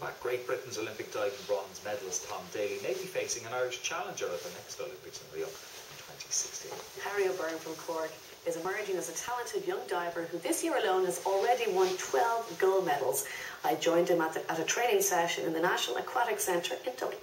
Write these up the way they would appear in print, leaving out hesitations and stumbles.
Back, Great Britain's Olympic diving bronze medalist Tom Daly may be facing an Irish challenger at the next Olympics in Rio in 2016. Harry O'Byrne from Cork is emerging as a talented young diver who this year alone has already won 12 gold medals. I joined him at a training session in the National Aquatic Centre in Dublin.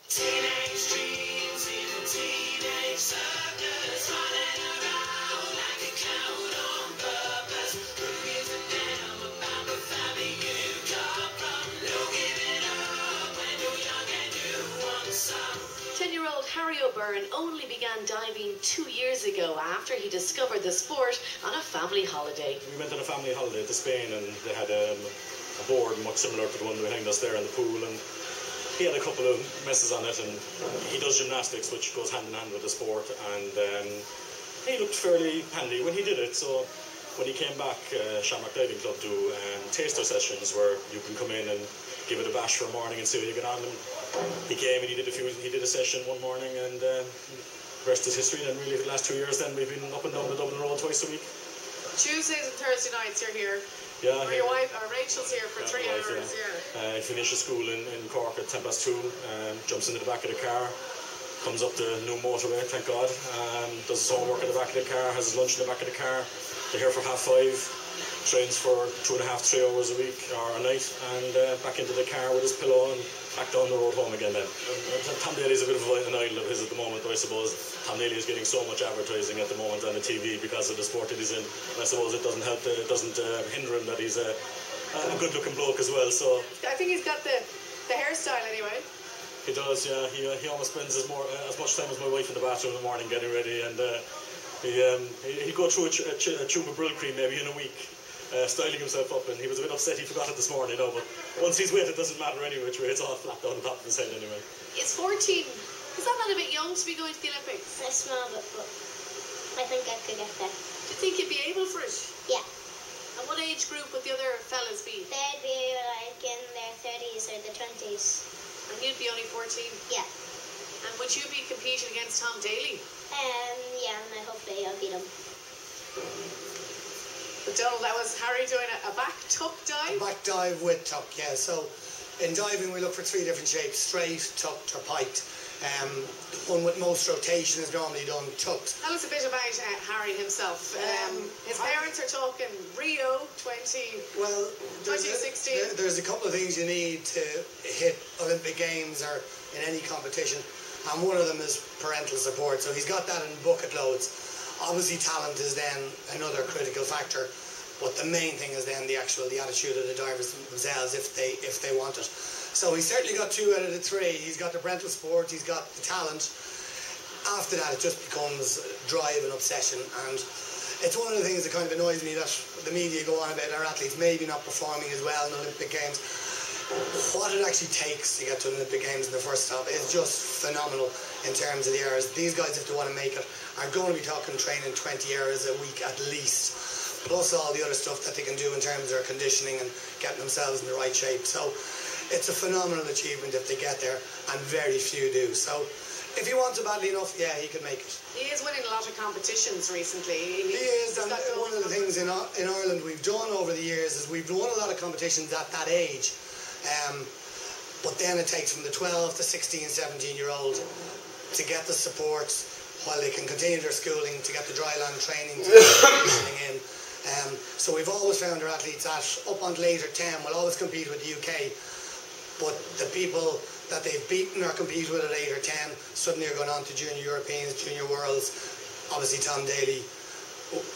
Teenage dreams in a teenage circus, running around like a clown on purpose. Who gives a damn about the family you come from? No giving up when you're young and you want some. 10-year-old Harry O'Byrne only began diving 2 years ago after he discovered the sport on a family holiday. We went on a family holiday to Spain and they had a board much similar to the one behind us there in the pool, and he had a couple of messes on it, and he does gymnastics, which goes hand in hand with the sport, and he looked fairly handy when he did it. So when he came back, Shamrock Diving Club do taster sessions where you can come in and give it a bash for a morning and see how you get on. And he came and he did a session one morning, and the rest is history. And really, for the last 2 years, then we've been up and down the Dublin Road twice a week. Tuesdays and Thursday nights you're here. Yeah. Or your wife, or Rachel's here for 3 hours. Yeah. He finishes school in Cork at 2:10, jumps into the back of the car, comes up the new motorway, thank God, does his homework in the back of the car, has his lunch in the back of the car. They're here for 5:30, trains for 2.5 to 3 hours a week or a night, and back into the car with his pillow and back down the road home again then. Tom Daly's a bit of an idol of his at the moment, I suppose. Tom Daly is getting so much advertising at the moment on the TV because of the sport that he's in. And I suppose it doesn't help, it doesn't hinder him that he's a good-looking bloke as well. So I think he's got the hairstyle anyway. He does, yeah. He almost spends as much time as my wife in the bathroom in the morning getting ready, and he'd go through a tube of Brill cream maybe in a week. Styling himself up, and he was a bit upset he forgot it this morning, but once he's with it doesn't matter anyway, it's all flat down the top of his head anyway. It's 14. Is that not a bit young to be going to the Olympics? A small bit, but I think I could get there. Do you think you'd be able for it? Yeah. And what age group would the other fellas be? They'd be like in their 30s or the 20s. And you'd be only 14? Yeah. And would you be competing against Tom Daly? Yeah, and hopefully I'll beat him. But Donald, that was Harry doing a back tuck dive? A back dive with tuck, yeah. So in diving we look for 3 different shapes: straight, tucked or piked. The one with most rotation is normally done tucked. Tell us a bit about Harry himself. His parents are talking Rio 2016. There's a couple of things you need to hit Olympic Games or in any competition, and one of them is parental support. So he's got that in bucket loads. Obviously talent is then another critical factor, but the main thing is then the attitude of the divers themselves if they want it. So he's certainly got 2 out of the 3. He's got the parental support, he's got the talent. After that it just becomes drive and obsession, and it's one of the things that kind of annoys me that the media go on about our athletes maybe not performing as well in Olympic Games. What it actually takes to get to Olympic Games in the first stop is just phenomenal in terms of the hours. These guys, if they want to make it, are going to be talking training 20 hours a week at least, plus all the other stuff that they can do in terms of their conditioning and getting themselves in the right shape. So it's a phenomenal achievement if they get there, and very few do. So if he wants it badly enough, yeah, he could make it. He is winning a lot of competitions recently. He is, and one of the things in Ireland we've done over the years is we've won a lot of competitions at that age. But then it takes from the 12 to 16, 17-year-old to get the support while they can continue their schooling, to get the dryland training, to get the conditioning in. So we've always found our athletes at up until 8 or 10 will always compete with the UK, but the people that they've beaten or compete with at 8 or 10 suddenly are going on to Junior Europeans, Junior Worlds. Obviously Tom Daly,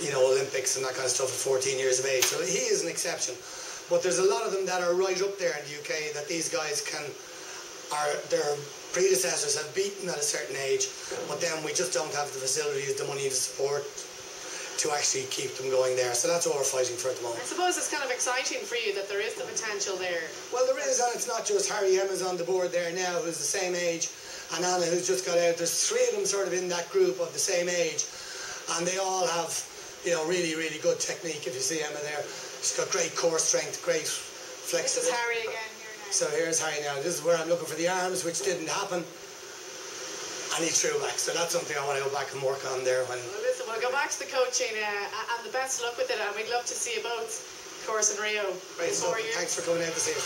Olympics and that kind of stuff at 14 years of age. So he is an exception. But there's a lot of them that are right up there in the UK that these guys their predecessors have beaten at a certain age, but then we just don't have the facilities, the money, the support to actually keep them going there. So that's what we're fighting for at the moment. I suppose it's kind of exciting for you that there is the potential there. Well, there is, and it's not just Harry. Emma's on the board there now, who's the same age, and Anna, who's just got out. There's 3 of them sort of in that group of the same age, and they all have, really, really good technique. If you see Emma there, she's got great core strength, great flexibility. This is Harry again here now. So here's Harry now. This is where I'm looking for the arms, which didn't happen. And he threw back. So that's something I want to go back and work on there. Well, listen, we'll go back to the coaching and the best luck with it. And we'd love to see you both, of course, in Rio. Great stuff. Thanks for coming out to see us.